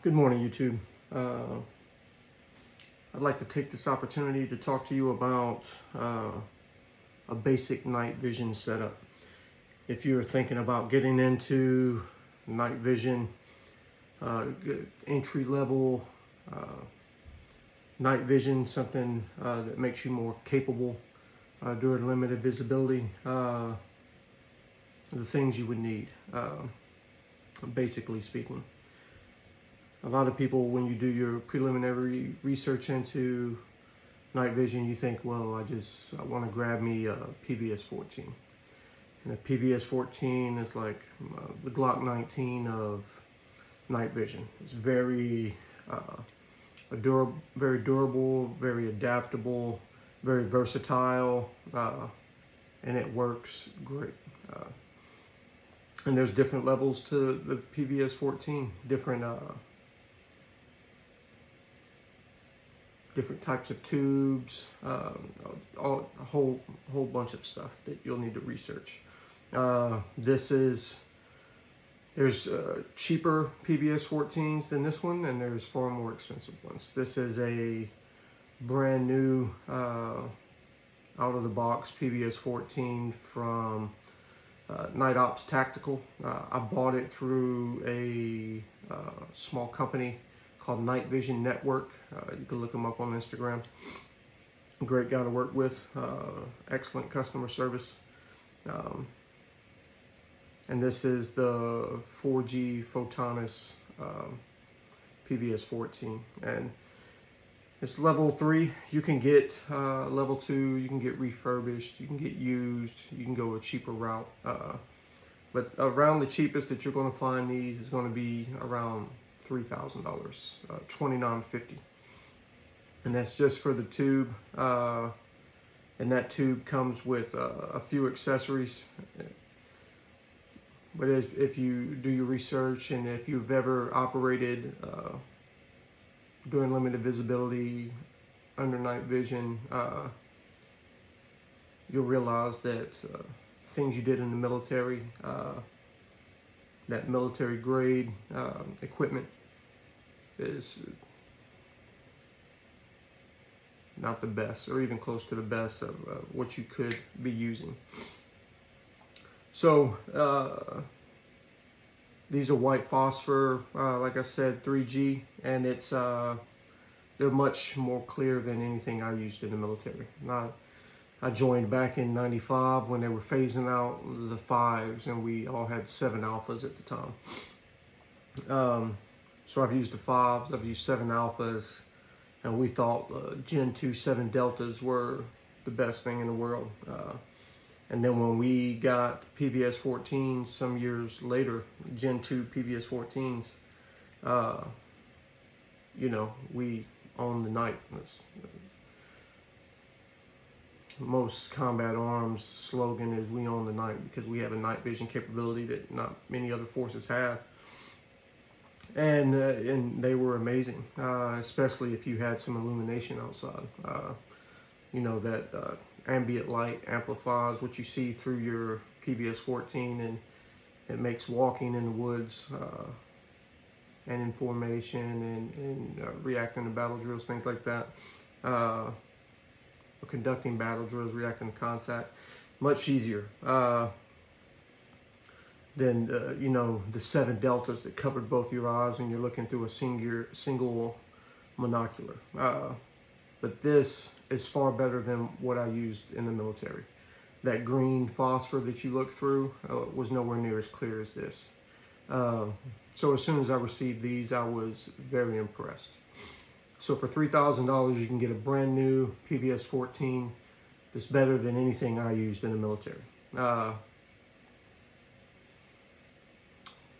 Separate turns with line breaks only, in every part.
Good morning, YouTube. I'd like to take this opportunity to talk to you about a basic night vision setup. If you're thinking about getting into night vision, entry level night vision, something that makes you more capable during limited visibility, the things you would need, basically speaking. A lot of people, when you do your preliminary research into night vision, you think, well, I want to grab me a PVS 14. And a PVS 14 is like the Glock 19 of night vision. It's very durable, very adaptable, very versatile, and it works great. And there's different levels to the PVS 14, different types of tubes, a whole bunch of stuff that you'll need to research. There's cheaper PVS 14s than this one, and there's far more expensive ones. This is a brand new, out of the box PVS 14 from Night Ops Tactical. I bought it through a small company called Nightvision Network. You can look them up on Instagram. Great guy to work with, excellent customer service. And this is the 4G Photonis PVS 14. And it's level 3. You can get level 2, you can get refurbished, you can get used, you can go a cheaper route. But around the cheapest that you're going to find these is going to be around $3,000, $2,950, and that's just for the tube. And that tube comes with a few accessories. But if you do your research, and if you've ever operated during limited visibility under night vision, you'll realize that things you did in the military, that military grade equipment, is not the best, or even close to the best of what you could be using. So these are white phosphor, like I said, 3G, and it's they're much more clear than anything I used in the military. I joined back in '95 when they were phasing out the 5s, and we all had 7 alphas at the time. So I've used the 5s, I've used 7 alphas, and we thought Gen 2 7 deltas were the best thing in the world. And then when we got PVS 14s some years later, Gen 2 PVS 14s, we own the night. Most combat arms slogan is "we own the night," because we have a night vision capability that not many other forces have. And they were amazing, especially if you had some illumination outside. That ambient light amplifies what you see through your PVS 14, and it makes walking in the woods and in formation and reacting to battle drills, things like that, or conducting battle drills, reacting to contact, much easier than the 7 deltas that covered both your eyes and you're looking through a single monocular. But this is far better than what I used in the military. That green phosphor that you look through was nowhere near as clear as this. So as soon as I received these, I was very impressed. So for $3,000, you can get a brand new PVS 14 that's better than anything I used in the military.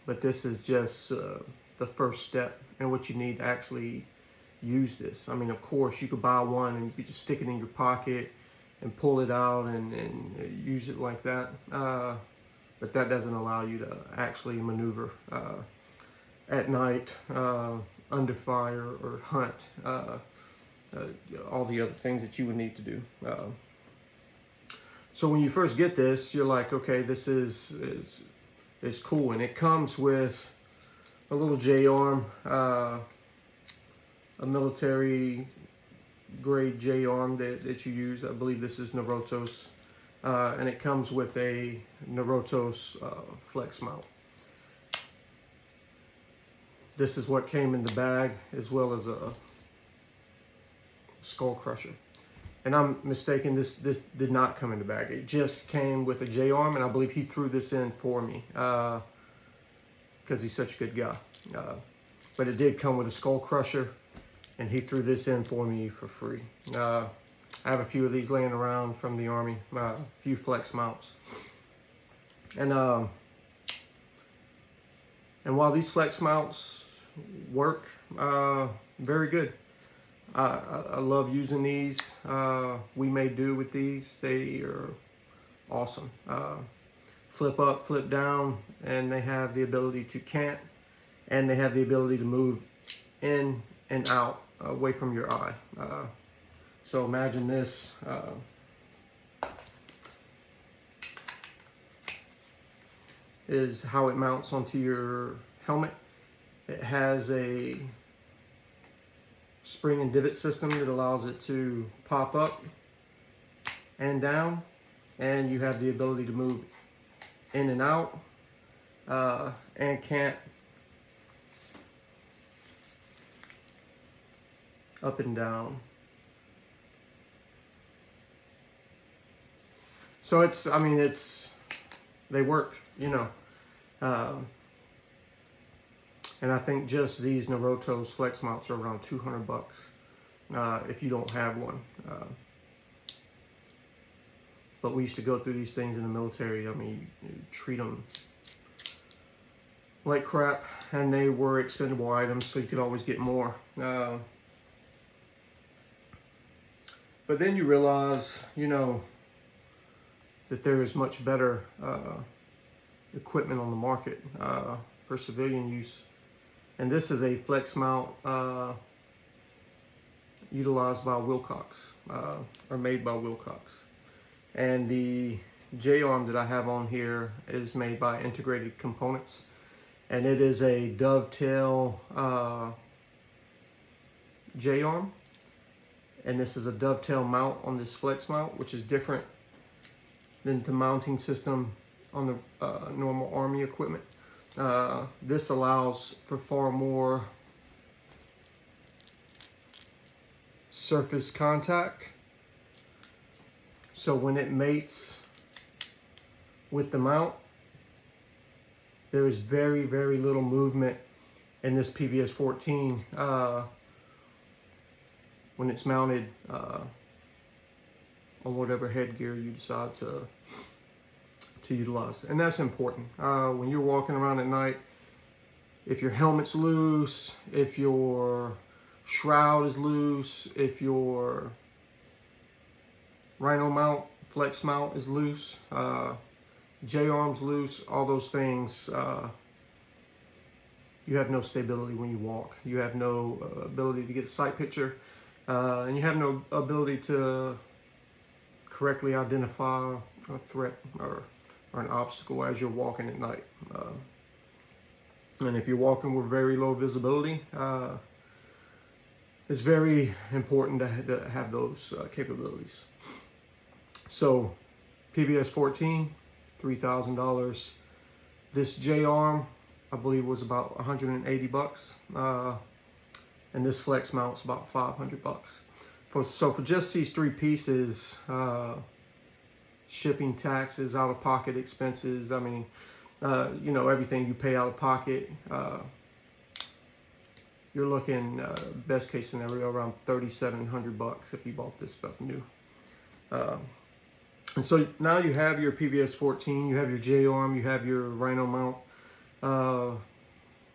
But this is just the first step in what you need to actually use this. I mean, of course, you could buy one and you could just stick it in your pocket and pull it out and use it like that. But that doesn't allow you to actually maneuver at night, under fire, or hunt, all the other things that you would need to do. So when you first get this, you're like, okay, this is cool, and it comes with a little J-arm, a military grade J-arm that you use. I believe this is Naruto's, and it comes with a Naruto's flex mount. This is what came in the bag, as well as a skull crusher. And I'm mistaken, this did not come in the bag. It just came with a J-arm, and I believe he threw this in for me because he's such a good guy. But it did come with a skull crusher, and he threw this in for me for free. I have a few of these laying around from the Army, a few flex mounts. And while these flex mounts work very good, I love using these. We may do with these. They are awesome. Flip up, flip down, and they have the ability to cant, and they have the ability to move in and out away from your eye. So imagine this. Is how it mounts onto your helmet. It has a spring and divot system that allows it to pop up and down, and you have the ability to move in and out and cant up and down. So it's, I mean, they work, you know. And I think just these Naruto's flex mounts are around 200 bucks if you don't have one. But we used to go through these things in the military. I mean, you treat them like crap, and they were expendable items, so you could always get more. But then you realize, you know, that there is much better equipment on the market for civilian use. And this is a flex mount utilized by Wilcox, or made by Wilcox. And the J-arm that I have on here is made by Integrated Components. And it is a dovetail J-arm. And this is a dovetail mount on this flex mount, which is different than the mounting system on the normal Army equipment. This allows for far more surface contact. So when it mates with the mount, there is very, very little movement in this PVS 14 when it's mounted on whatever headgear you decide to utilize. And that's important. When you're walking around at night, if your helmet's loose, if your shroud is loose, if your rhino mount, flex mount is loose, J-arm's loose, all those things, you have no stability when you walk. You have no ability to get a sight picture, and you have no ability to correctly identify a threat or an obstacle as you're walking at night. And if you're walking with very low visibility, it's very important to have those capabilities. So PVS 14, $3,000. This J-arm, I believe, was about 180 bucks. And this flex mount's about 500 bucks. So for just these three pieces, shipping, taxes, out-of-pocket expenses, I mean, you know, everything you pay out of pocket, you're looking, best case scenario, around 3,700 bucks if you bought this stuff new. And so now you have your PVS 14, you have your J-arm, you have your Rhino mount.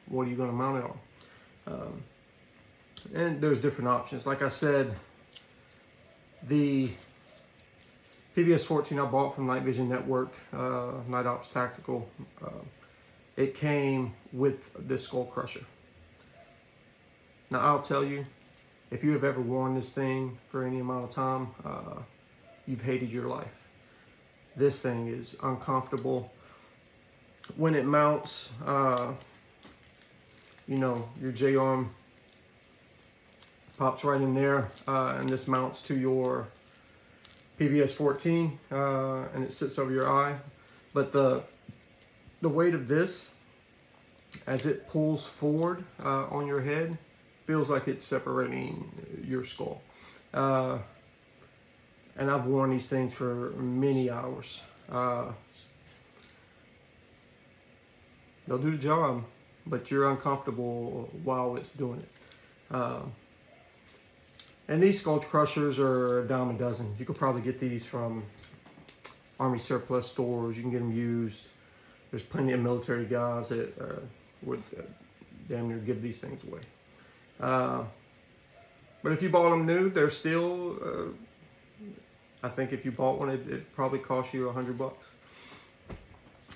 What are you going to mount it on? And there's different options. Like I said, the PVS 14 I bought from Night Vision Network, Night Ops Tactical, it came with this skull crusher. Now I'll tell you, if you have ever worn this thing for any amount of time, you've hated your life. This thing is uncomfortable. When it mounts, you know, your J-arm pops right in there, and this mounts to your PVS 14, and it sits over your eye. But the weight of this, as it pulls forward on your head, feels like it's separating your skull. And I've worn these things for many hours. They'll do the job, but you're uncomfortable while it's doing it. And these skull crushers are a dime a dozen. You could probably get these from Army surplus stores. You can get them used. There's plenty of military guys that would damn near give these things away. But if you bought them new, they're still, I think if you bought one, it'd probably cost you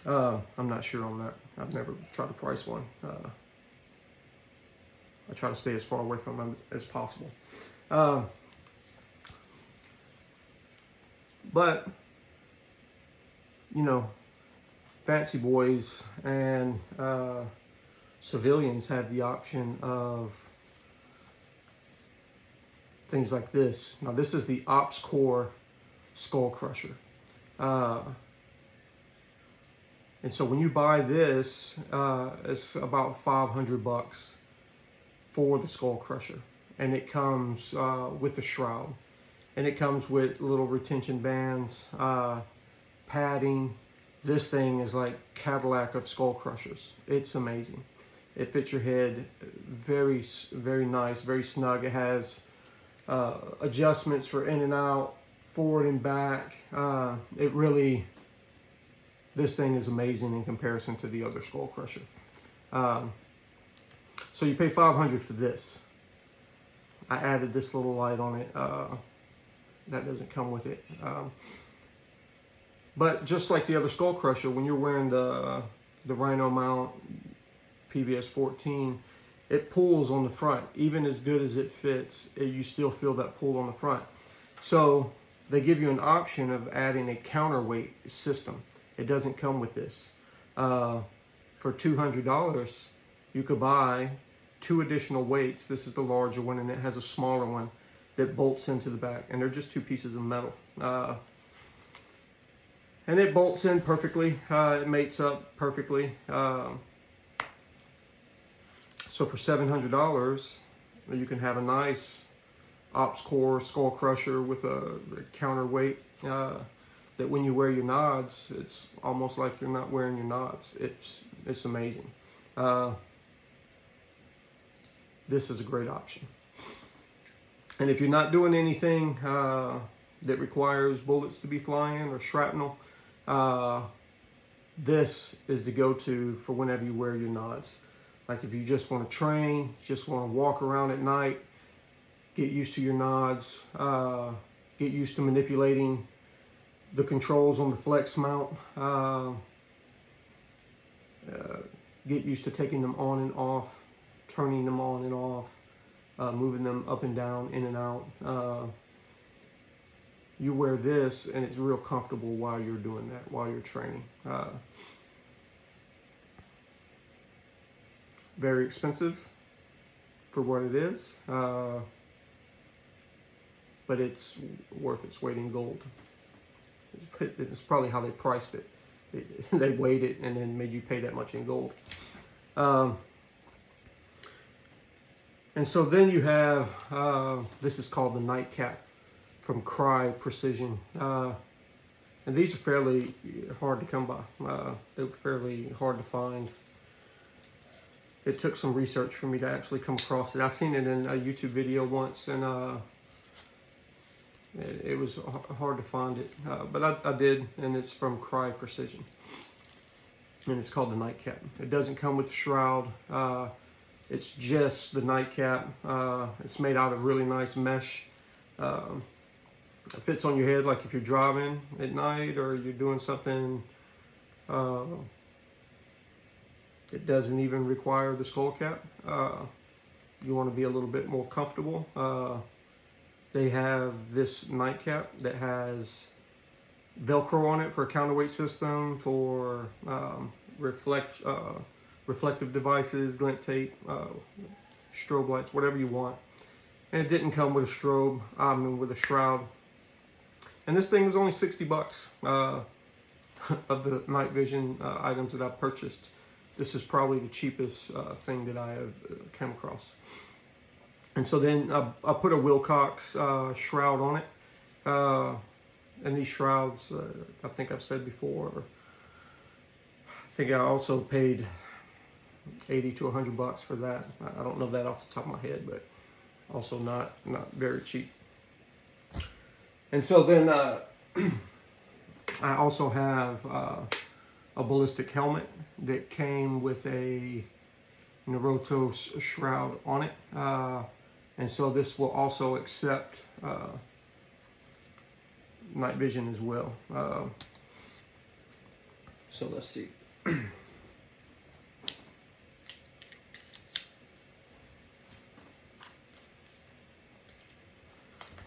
$100. I'm not sure on that. I've never tried to price one. I try to stay as far away from them as possible. But, you know, fancy boys and civilians have the option of things like this. Now, this is the Ops Core Skull Crusher. And so when you buy this, it's about $500 for the Skull Crusher. And it comes with the shroud. And it comes with little retention bands, padding. This thing is like Cadillac of skull crushers. It's amazing. It fits your head very, very nice, very snug. It has adjustments for in and out, forward and back. This thing is amazing in comparison to the other skull crusher. So you pay $500 for this. I added this little light on it. That doesn't come with it. But just like the other skull crusher, when you're wearing the Rhino mount PVS 14, it pulls on the front. Even as good as it fits, you still feel that pull on the front. So they give you an option of adding a counterweight system. It doesn't come with this. For $200, you could buy 2 additional weights. This is the larger one, and it has a smaller one that bolts into the back, and they're just 2 pieces of metal. And it bolts in perfectly. It mates up perfectly. So for $700, you can have a nice Ops Core Skull Crusher with a counterweight that when you wear your nods, it's almost like you're not wearing your nods. It's amazing. This is a great option. And if you're not doing anything that requires bullets to be flying or shrapnel, this is the go-to for whenever you wear your nods. Like if you just want to train, just want to walk around at night, get used to your nods, get used to manipulating the controls on the flex mount, get used to taking them on and off, turning them on and off, moving them up and down, in and out. You wear this and it's real comfortable while you're doing that, while you're training. Very expensive for what it is, but it's worth its weight in gold. It's probably how they priced it. They weighed it and then made you pay that much in gold. And so then you have, this is called the Nightcap from Cry Precision. And these are fairly hard to come by. They're fairly hard to find. It took some research for me to actually come across it. I've seen it in a YouTube video once, and it was hard to find it. But I did, and it's from Cry Precision. And it's called the Nightcap. It doesn't come with the shroud. It's just the nightcap. It's made out of really nice mesh. It fits on your head like if you're driving at night or you're doing something. It doesn't even require the skull cap. You want to be a little bit more comfortable. They have this nightcap that has Velcro on it for a counterweight system, for reflective devices, glint tape, strobe lights, whatever you want. And it didn't come with a strobe, I mean with a shroud. And this thing was only 60 bucks. Of the night vision items that I purchased, this is probably the cheapest thing that I have come across. And so then I put a Wilcox shroud on it. And these shrouds, I think I've said before, I think I also paid 80 to 100 bucks for that. I don't know that off the top of my head, but also not very cheap. And so then I also have a ballistic helmet that came with a Naruto shroud on it. And so this will also accept night vision as well. So let's see.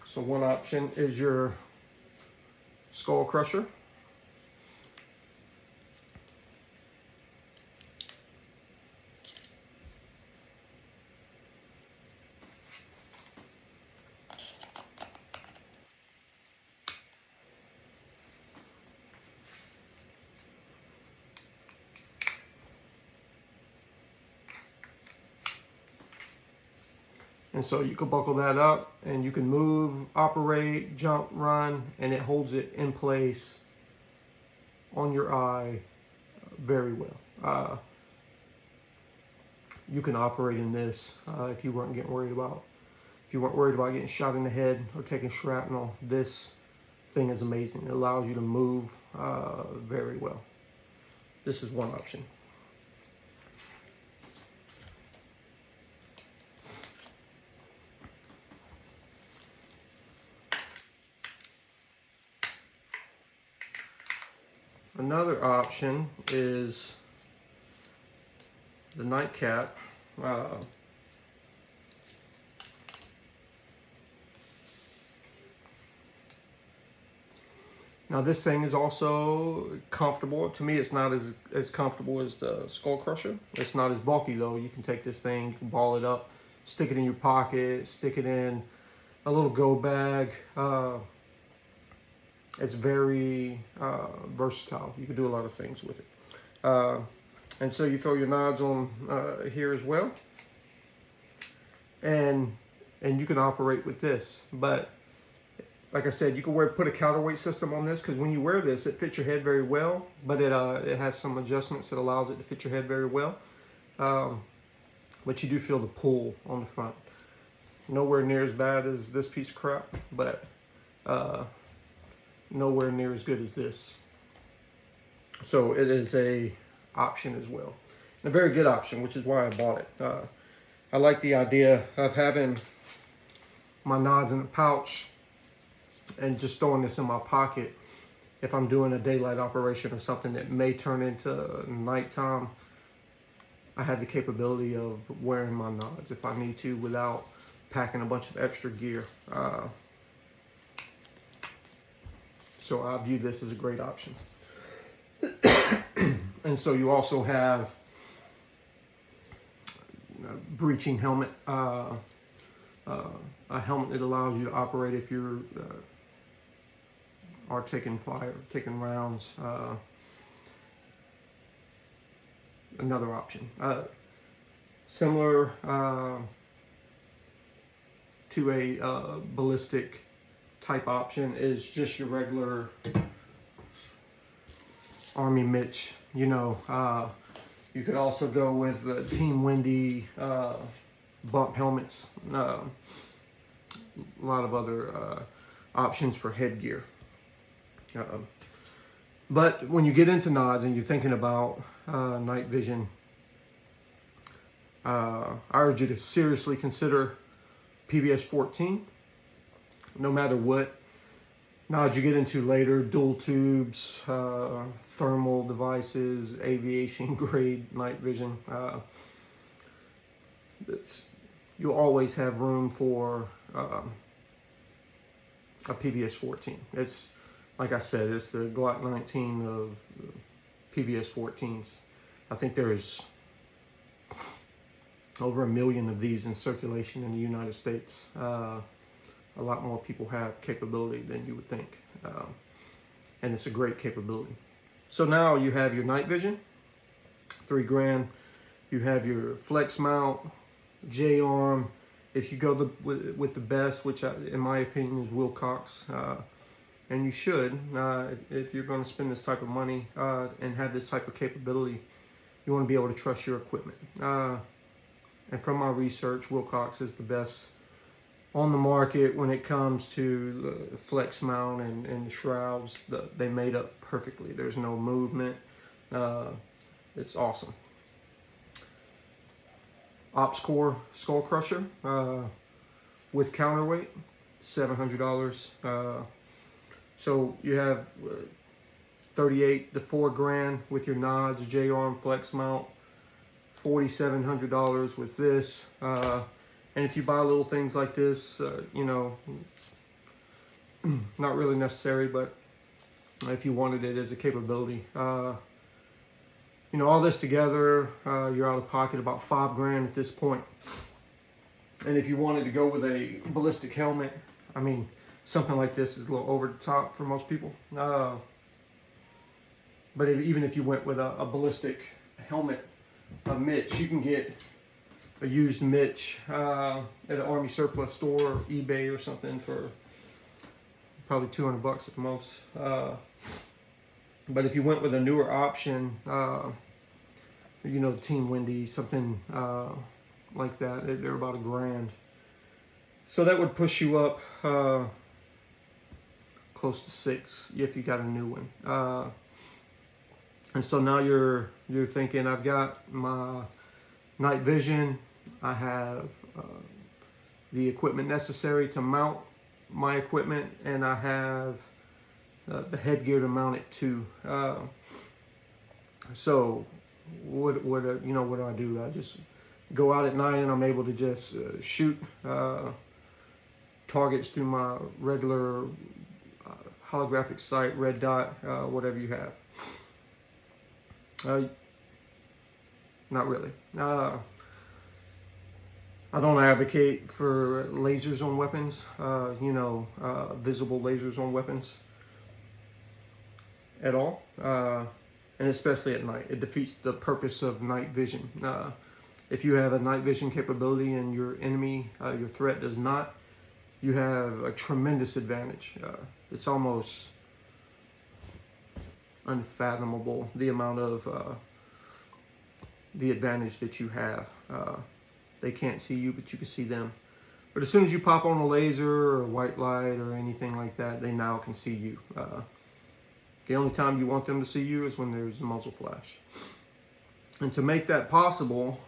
So one option is your skull crusher. And so you can buckle that up and you can move, operate, jump, run, and it holds it in place on your eye very well. You can operate in this if you weren't worried about getting shot in the head or taking shrapnel. This thing is amazing. It allows you to move very well. This is one option. Another option is the nightcap. Now this thing is also comfortable. To me, it's not as comfortable as the Skull Crusher. It's not as bulky though. You can take this thing, you can ball it up, stick it in your pocket, stick it in a little go bag. It's very versatile. You can do a lot of things with it. And so you throw your nods on here as well. And you can operate with this. But like I said, you can put a counterweight system on this, because when you wear this, it fits your head very well. But it has some adjustments that allows it to fit your head very well. But you do feel the pull on the front. Nowhere near as bad as this piece of crap, but nowhere near as good as this. So it is a option as well, and a very good option, which is why I bought it. I like the idea of having my nods in a pouch and just throwing this in my pocket if I'm doing a daylight operation or something that may turn into nighttime. I have the capability of wearing my nods if I need to without packing a bunch of extra gear. So I view this as a great option. And so you also have a breaching helmet, a helmet that allows you to operate if you are taking fire, taking rounds. Another option. Similar to a ballistic type option is just your regular Army Mitch. You know, you could also go with the Team Wendy bump helmets. A lot of other options for headgear. But when you get into nods and you're thinking about night vision, I urge you to seriously consider PVS 14. No matter what nods you get into later, dual tubes, thermal devices, aviation grade night vision, you'll always have room for a PVS 14. It's, like I said, it's the Glock 19 of PVS 14s. I think there's over 1 million of these in circulation in the United States. A lot more people have capability than you would think. And it's a great capability. So now you have your night vision, $3 grand. You have your flex mount, J-arm. If you go with the best, which in my opinion is Wilcox, and you should, if you're going to spend this type of money and have this type of capability, you want to be able to trust your equipment. And from my research, Wilcox is the best on the market when it comes to the flex mount and the shrouds. They made up perfectly. There's no movement. It's awesome. Ops Core Skull Crusher with counterweight, $700. So you have 38 to $4 grand with your nods, J-arm, flex mount, $4,700 with this. And if you buy little things like this, you know, not really necessary, but if you wanted it as a capability, you know, all this together, you're out of pocket about $5 grand at this point. And if you wanted to go with a ballistic helmet, I mean, something like this is a little over the top for most people. But even if you went with a ballistic helmet, a Mitch, you can get a used Mitch at an Army surplus store or eBay or something for probably $200 at the most. But if you went with a newer option, you know, Team Wendy, something like that, they're about $1 grand. So that would push you up close to $6 if you got a new one. And so now you're thinking, I've got my night vision, I have the equipment necessary to mount my equipment, and I have the headgear to mount it to. So what do I do? I just go out at night and I'm able to just shoot targets through my regular holographic sight, red dot, whatever you have. Not really. I don't advocate for lasers on weapons, you know, visible lasers on weapons at all, and especially at night. It defeats the purpose of night vision. If you have a night vision capability and your enemy, your threat does not, you have a tremendous advantage. It's almost unfathomable the amount of the advantage that you have. They can't see you, but you can see them. But as soon as you pop on a laser or white light or anything like that, they now can see you. The only time you want them to see you is when there's a muzzle flash. And to make that possible,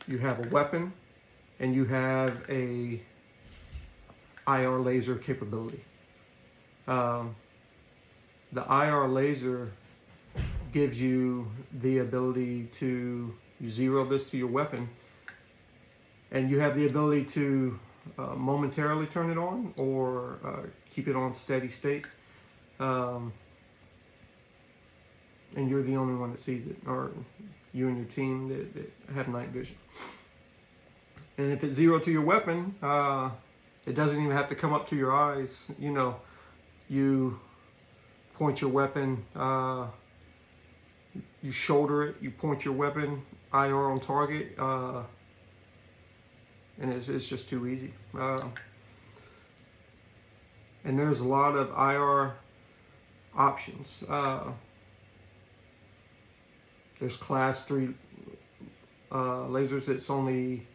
you have a weapon and you have a IR laser capability. The IR laser gives you the ability to zero this to your weapon, and you have the ability to momentarily turn it on or keep it on steady state, and you're the only one that sees it, or you and your team that have night vision. And if it's zero to your weapon, it doesn't even have to come up to your eyes. You know, you point your weapon, you shoulder it, you point your weapon, IR on target, and it's just too easy. And there's a lot of IR options. There's class 3 lasers that's only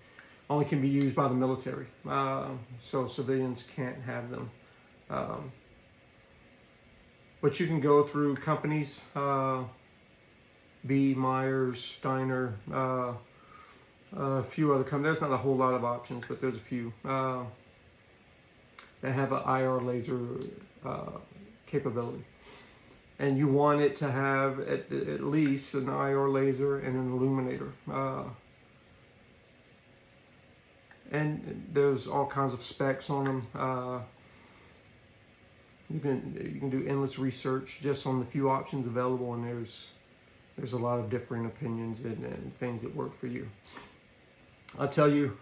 can be used by the military, so civilians can't have them. But you can go through companies, B, Myers, Steiner, a few other companies. There's not a whole lot of options, but there's a few that have an IR laser capability. And you want it to have at least an IR laser and an illuminator. And there's all kinds of specs on them. You can do endless research just on the few options available, and there's there's a lot of different opinions and things that work for you. I'll tell you,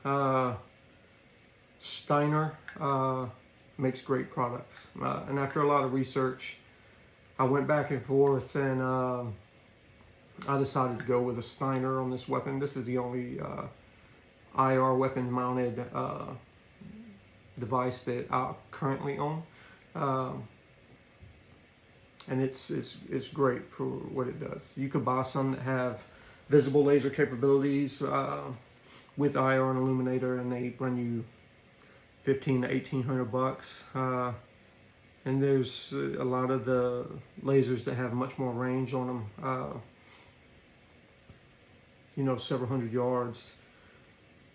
Steiner makes great products. And after a lot of research, I went back and forth, and I decided to go with a Steiner on this weapon. This is the only IR weapon mounted device that I currently own. And it's great for what it does. You could buy some that have visible laser capabilities with IR and illuminator, and they run you $1,500 to $1,800. And there's a lot of the lasers that have much more range on them. You know, several hundred yards.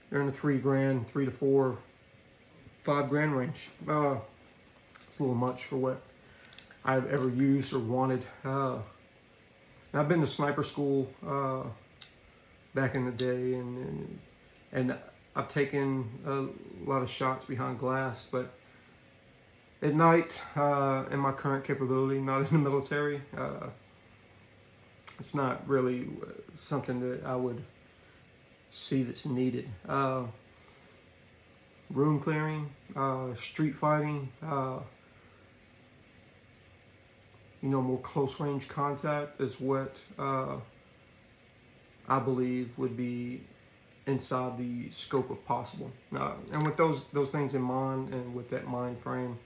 They're in the $3,000, $3 to $4, $5,000 range. It's a little much for what I've ever used or wanted. And I've been to sniper school back in the day, and I've taken a lot of shots behind glass, but at night, in my current capability, not in the military, it's not really something that I would see that's needed. Room clearing, street fighting, you know, more close range contact is what I believe would be inside the scope of possible. And with those things in mind, and with that mind frame,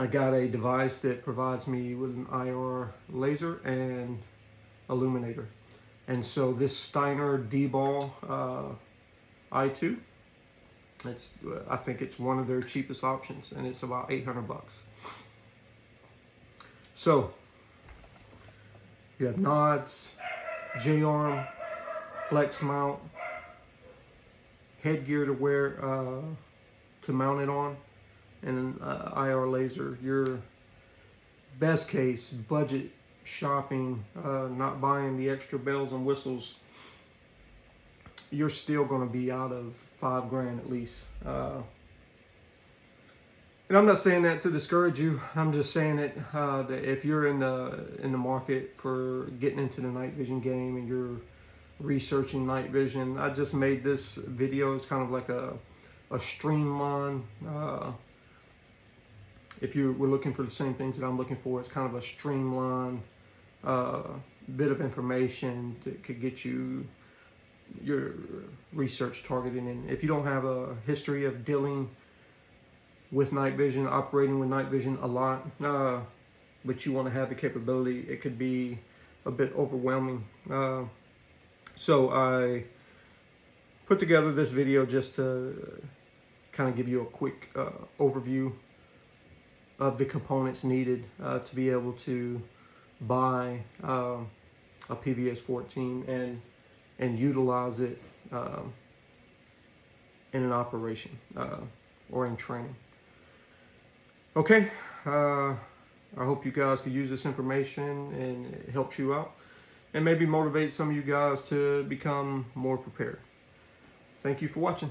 I got a device that provides me with an IR laser and illuminator. And so this Steiner D-Ball I2, I think it's one of their cheapest options, and it's about $800. So you have nods, J-arm, flex mount, headgear to wear to mount it on, and an IR laser. Your best case budget shopping, not buying the extra bells and whistles, you're still going to be out of $5,000 at least. And I'm not saying that to discourage you. I'm just saying that if you're in the market for getting into the night vision game and you're researching night vision, I just made this video. It's kind of like a streamline. If you were looking for the same things that I'm looking for, it's kind of a streamlined bit of information that could get you your research targeted. And if you don't have a history of dealing with night vision, operating with night vision a lot, but you want to have the capability, it could be a bit overwhelming. So I put together this video just to kind of give you a quick overview of the components needed to be able to buy a PVS 14 and utilize it in an operation or in training. Okay, I hope you guys could use this information and it helps you out, and maybe motivate some of you guys to become more prepared. Thank you for watching.